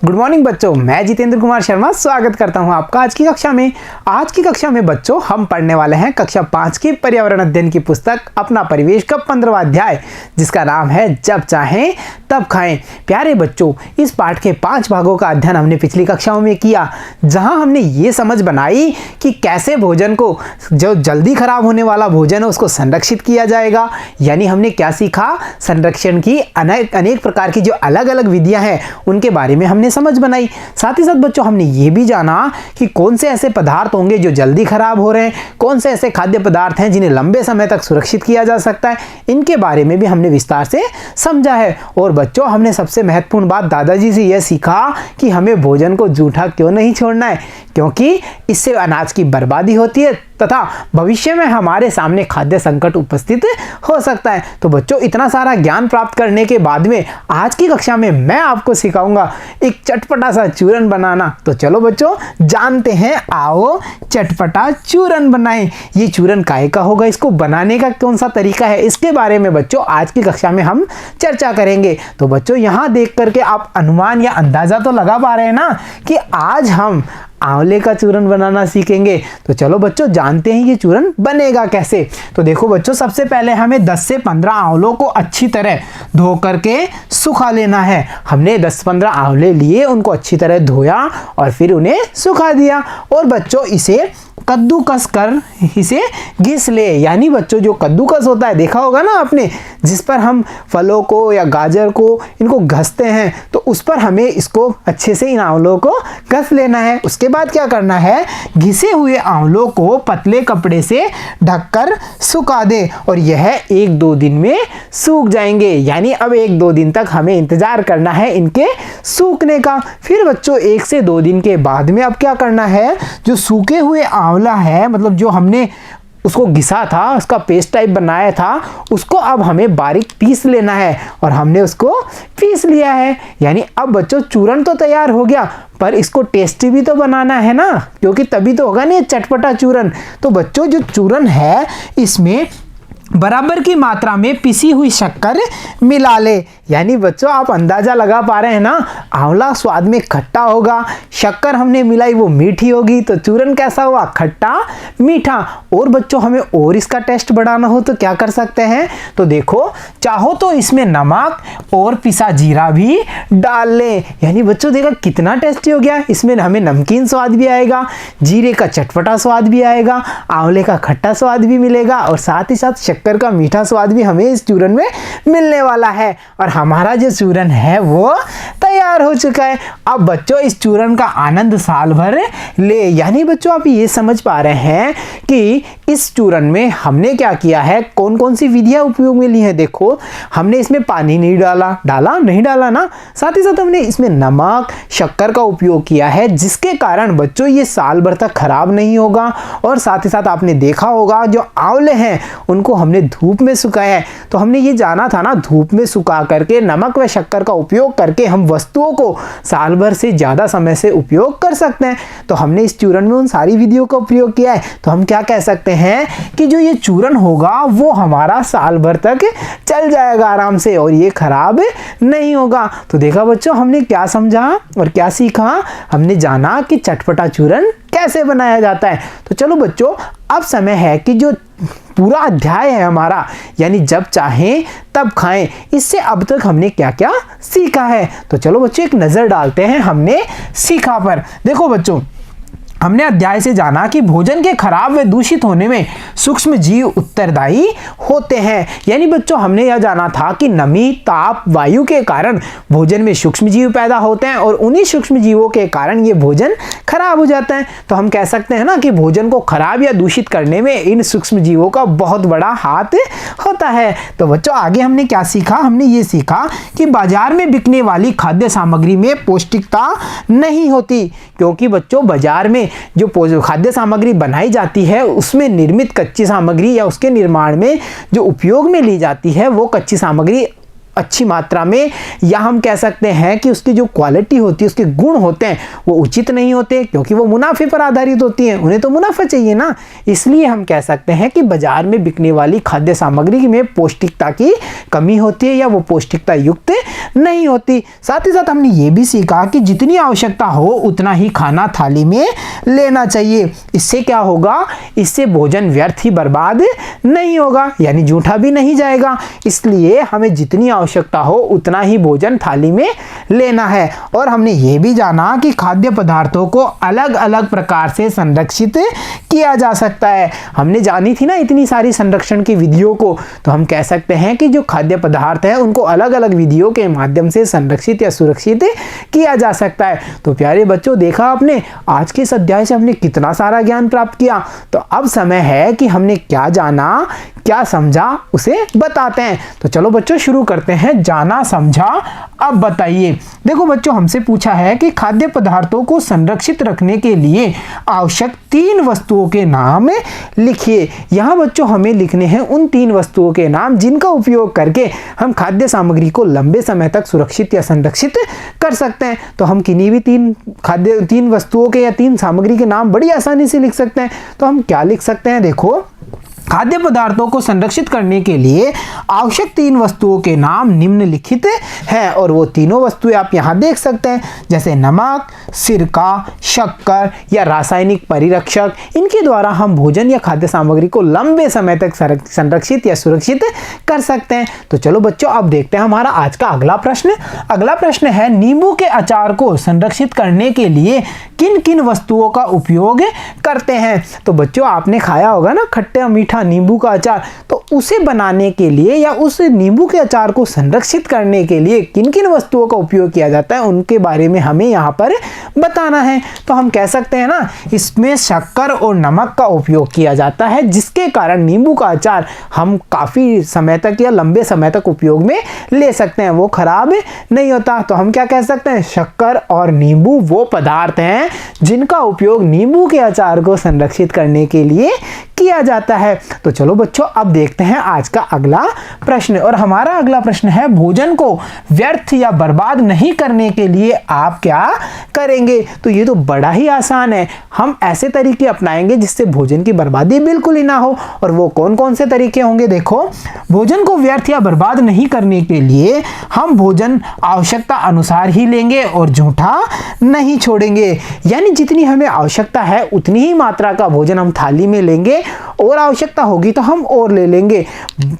Good morning बच्चों, मैं जितेंद्र कुमार शर्मा स्वागत करता हूं आपका आज की कक्षा में। आज की कक्षा में बच्चों हम पढ़ने वाले हैं कक्षा 5 की पर्यावरण अध्ययन की पुस्तक अपना परिवेश का 15वां अध्याय, जिसका नाम है जब चाहें तब खाएं। प्यारे बच्चों, इस पाठ के 5 भागों का अध्ययन हमने पिछली कक्षाओं में किया, जहां हमने ये समझ बनाई कि कैसे भोजन को, जो जल्दी खराब होने वाला भोजन है, उसको संरक्षित किया जाएगा। यानी हमने क्या सीखा, संरक्षण की अनेक प्रकार की जो अलग अलग विधियां हैं उनके बारे में हमने समझ बनाई। साथ ही साथ बच्चों हमने ये भी जाना कि कौन से ऐसे पदार्थ होंगे जो जल्दी खराब हो रहे हैं, कौन से ऐसे खाद्य पदार्थ हैं जिन्हें लंबे समय तक सुरक्षित किया जा सकता है, इनके बारे में भी हमने विस्तार से समझा है। और बच्चों हमने सबसे महत्वपूर्ण बात दादाजी से यह सीखा कि हमें भोजन को जूठा क्यों नहीं छोड़ना है, क्योंकि इससे अनाज की बर्बादी होती है तथा भविष्य में हमारे सामने खाद्य संकट उपस्थित हो सकता है। तो बच्चों इतना सारा ज्ञान प्राप्त करने के बाद में आज की कक्षा में मैं आपको सिखाऊंगा एक चटपटा सा चूरन बनाना। तो चलो बच्चों जानते हैं, आओ चटपटा चूरन बनाएं। ये चूरन काहे का होगा, इसको बनाने का कौन सा तरीका है, इसके बारे में बच्चों आज की कक्षा में हम चर्चा करेंगे। तो बच्चों यहाँ देख करके आप अनुमान या अंदाजा तो लगा पा रहे हैं ना कि आज हम आंवले का चूरन बनाना सीखेंगे। तो चलो बच्चों जानते हैं ये चूरन बनेगा कैसे। तो देखो बच्चों, सबसे पहले हमें 10 से 15 आंवलों को अच्छी तरह धो करके सुखा लेना है। हमने 10-15 आंवले लिए, उनको अच्छी तरह धोया और फिर उन्हें सुखा दिया। और बच्चों इसे कद्दूकस कर इसे घिस ले। यानी बच्चों जो कद्दूकस होता है, देखा होगा ना आपने, जिस पर हम फलों को या गाजर को इनको घसते हैं, तो उस पर हमें इसको अच्छे से इन आंवलों को घस लेना है। उसके बाद क्या करना है, घिसे हुए आंवलों को पतले कपड़े से ढककर सुखा दे और यह 1-2 दिन में सूख जाएंगे। यानी अब 1-2 दिन तक हमें इंतजार करना है इनके सूखने का। फिर बच्चों 1 से 2 दिन के बाद में अब क्या करना है, जो सूखे हुए आंवला है, मतलब जो हमने उसको घिसा था, उसका पेस्ट टाइप बनाया था, उसको अब हमें बारीक पीस लेना है। और हमने उसको पीस लिया है। यानी अब बच्चों चूरन तो तैयार हो गया, पर इसको टेस्टी भी तो बनाना है ना, क्योंकि तभी तो होगा ना ये चटपटा चूरन। तो बच्चों जो चूरन है इसमें बराबर की मात्रा में पिसी हुई शक्कर मिला ले। यानी बच्चों आप अंदाजा लगा पा रहे हैं ना, आंवला स्वाद में खट्टा होगा, शक्कर हमने मिलाई वो मीठी होगी, तो चूरन कैसा हुआ, खट्टा मीठा। और बच्चों हमें और इसका टेस्ट बढ़ाना हो तो क्या कर सकते हैं, तो देखो चाहो तो इसमें नमक और पिसा जीरा भी डाल ले। यानी बच्चों देखा कितना टेस्टी हो गया। इसमें हमें नमकीन स्वाद भी आएगा, जीरे का चटपटा स्वाद भी आएगा, आंवले का खट्टा स्वाद भी मिलेगा और साथ ही साथ शक्कर का मीठा स्वाद भी हमें इस चूरन में मिलने वाला है। और हमारा जो चूरन है वो तैयार हो चुका है। अब बच्चों इस चूरन का आनंद साल भर ले। यानी बच्चों आप ये समझ पा रहे हैं कि इस चूरन में हमने क्या किया है, कौन कौन सी विधियां उपयोग में ली है। देखो हमने इसमें पानी नहीं डाला ना, साथ ही साथ हमने इसमें नमक शक्कर का उपयोग किया है, जिसके कारण बच्चों ये साल भर तक खराब नहीं होगा। और साथ ही साथ आपने देखा होगा जो आंवले हैं उनको हमने धूप में सुखाया है। तो हमने ये जाना था ना, धूप में सुखा करके नमक व शक्कर का उपयोग करके हम वस्तुओं को साल भर से ज्यादा समय से उपयोग कर सकते हैं। तो हमने इस चूरन में उन सारी विधियों का उपयोग किया है। तो हम क्या कह सकते हैं कि जो ये चूरन होगा वो हमारा साल भर तक चल जाएगा आराम से और ये खराब नहीं होगा। तो देखा बच्चों हमने क्या समझा और क्या सीखा, हमने जाना कि चटपटा चूरन कैसे बनाया जाता है। तो चलो बच्चों अब समय है कि जो पूरा अध्याय है हमारा, यानी जब चाहें तब खाएं, इससे अब तक हमने क्या क्या सीखा है। तो चलो बच्चों एक नजर डालते हैं हमने सीखा पर। देखो बच्चों हमने अध्याय से जाना कि भोजन के खराब व दूषित होने में सूक्ष्म जीव उत्तरदायी होते हैं। यानी बच्चों हमने यह जाना था कि नमी, ताप, वायु के कारण भोजन में सूक्ष्म जीव पैदा होते हैं और उन्हीं सूक्ष्म जीवों के कारण ये भोजन खराब हो जाता है। तो हम कह सकते हैं ना कि भोजन को खराब या दूषित करने में इन सूक्ष्म जीवों का बहुत बड़ा हाथ होता है। तो बच्चों आगे हमने क्या सीखा, हमने ये सीखा कि बाजार में बिकने वाली खाद्य सामग्री में पौष्टिकता नहीं होती, क्योंकि बच्चों बाजार में जो खाद्य सामग्री बनाई जाती है उसमें निर्मित कच्ची सामग्री या उसके निर्माण में जो उपयोग में ली जाती है वो कच्ची सामग्री अच्छी मात्रा में, या हम कह सकते हैं कि उसकी जो क्वालिटी होती है, उसके गुण होते हैं वो उचित नहीं होते, क्योंकि वो मुनाफे पर आधारित होती हैं, उन्हें तो मुनाफा चाहिए ना। इसलिए हम कह सकते हैं कि बाजार में बिकने वाली खाद्य सामग्री में पौष्टिकता की कमी होती है या वो पौष्टिकता युक्त नहीं होती। साथ ही साथ हमने ये भी सीखा कि जितनी आवश्यकता हो उतना ही खाना थाली में लेना चाहिए। इससे क्या होगा, इससे भोजन व्यर्थ ही बर्बाद नहीं होगा, यानी जूठा भी नहीं जाएगा। इसलिए हमें जितनी आवश्यकता हो उतना ही भोजन थाली में लेना है। और हमने ये भी जाना कि खाद्य पदार्थों को अलग अलग प्रकार से संरक्षित किया जा सकता है। हमने जानी थी ना इतनी सारी संरक्षण की विधियों को, तो हम कह सकते हैं कि जो खाद्य पदार्थ है उनको अलग अलग विधियों के माध्यम से संरक्षित या सुरक्षित किया जा सकता है। तो प्यारे बच्चों, देखा आपने आज के इस अध्याय से हमने कितना सारा ज्ञान प्राप्त किया। तो अब समय है कि हमने क्या जाना, क्या समझा, उसे बताते हैं। तो चलो बच्चों शुरू करते हैं। जाना समझा अब बताइए। देखो बच्चों, हमसे पूछा है कि खाद्य पदार्थों को संरक्षित रखने के लिए आवश्यक 3 वस्तुओं के नाम लिखिए। यहाँ बच्चों हमें लिखने हैं उन 3 वस्तुओं के नाम जिनका उपयोग करके हम खाद्य सामग्री को लंबे समय तक सुरक्षित या संरक्षित कर सकते हैं। तो हम किन्हीं भी 3 वस्तुओं के या 3 सामग्री के नाम बड़ी आसानी से लिख सकते हैं। तो हम क्या लिख सकते हैं, देखो, खाद्य पदार्थों को संरक्षित करने के लिए आवश्यक 3 वस्तुओं के नाम निम्नलिखित हैं। और वो तीनों वस्तुएं आप यहाँ देख सकते हैं, जैसे नमक, सिरका, शक्कर या रासायनिक परिरक्षक। इनके द्वारा हम भोजन या खाद्य सामग्री को लंबे समय तक संरक्षित या सुरक्षित कर सकते हैं। तो चलो बच्चों, अब देखते हैं हमारा आज का अगला प्रश्न। अगला प्रश्न है, नींबू के अचार को संरक्षित करने के लिए किन किन वस्तुओं का उपयोग करते हैं। तो बच्चों, आपने खाया होगा ना खट्टा मीठा नींबू का अचार, तो उसे बनाने के लिए या उस नींबू के अचार को संरक्षित करने के लिए किन किन वस्तुओं का उपयोग किया जाता है, उनके बारे में हमें यहाँ पर बताना है। तो हम कह सकते हैं ना, इसमें शक्कर और नमक का उपयोग किया जाता है, जिसके कारण नींबू का अचार हम काफ़ी समय तक या लंबे समय तक उपयोग में ले सकते हैं, वो खराब नहीं होता। तो हम क्या कह सकते हैं, शक्कर और नींबू वो पदार्थ हैं जिनका उपयोग नींबू के अचार को संरक्षित करने के लिए किया जाता है। तो चलो बच्चों, अब देखते हैं आज का अगला प्रश्न। और हमारा अगला प्रश्न है, भोजन को व्यर्थ या बर्बाद नहीं करने के लिए आप क्या करेंगे। तो ये तो बड़ा ही आसान है। हम ऐसे तरीके अपनाएंगे जिससे भोजन की बर्बादी बिल्कुल ही ना हो। और वो कौन कौन से तरीके होंगे, देखो, भोजन को व्यर्थ या बर्बाद नहीं करने के लिए हम भोजन आवश्यकता अनुसार ही लेंगे और जूठा नहीं छोड़ेंगे। यानी जितनी हमें आवश्यकता है उतनी ही मात्रा का भोजन हम थाली में लेंगे, और आवश्यकता होगी तो हम और ले लेंगे,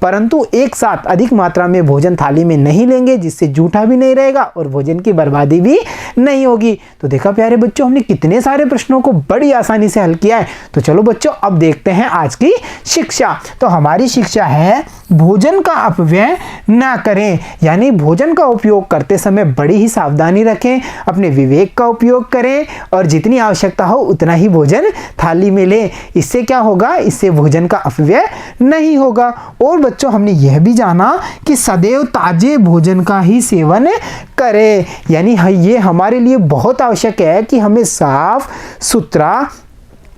परंतु एक साथ अधिक मात्रा में भोजन थाली में नहीं लेंगे, जिससे जूठा भी नहीं रहेगा और भोजन की बर्बादी भी नहीं होगी। तो देखा प्यारे बच्चों, हमने कितने सारे प्रश्नों को बड़ी आसानी से हल किया है। तो चलो बच्चों, अब देखते हैं आज की शिक्षा। तो हमारी शिक्षा है, भोजन का अपव्यय ना करें। यानी भोजन का उपयोग करते समय बड़ी ही सावधानी रखें, अपने विवेक का उपयोग करें और जितनी आवश्यकता हो उतना ही भोजन थाली में लें। इससे क्या होगा, इससे भोजन का अपव्यय नहीं होगा। और बच्चों, हमने यह भी जाना कि सदैव ताजे भोजन का ही सेवन करें। यानी ये हमारे लिए बहुत आवश्यक है कि हमें साफ सुथरा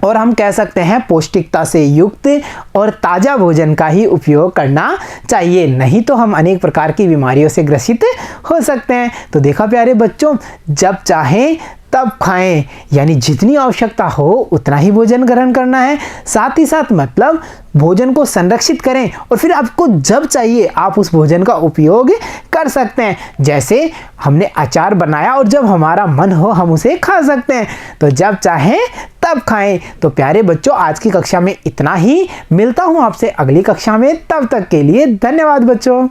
और हम कह सकते हैं पौष्टिकता से युक्त और ताज़ा भोजन का ही उपयोग करना चाहिए, नहीं तो हम अनेक प्रकार की बीमारियों से ग्रसित हो सकते हैं। तो देखा प्यारे बच्चों, जब चाहें तब खाएं, यानी जितनी आवश्यकता हो उतना ही भोजन ग्रहण करना है। साथ ही साथ मतलब भोजन को संरक्षित करें और फिर आपको जब चाहिए आप उस भोजन का उपयोग कर सकते हैं। जैसे हमने अचार बनाया और जब हमारा मन हो हम उसे खा सकते हैं। तो जब चाहें तब खाएं। तो प्यारे बच्चों, आज की कक्षा में इतना ही। मिलता हूं आपसे अगली कक्षा में, तब तक के लिए धन्यवाद बच्चों।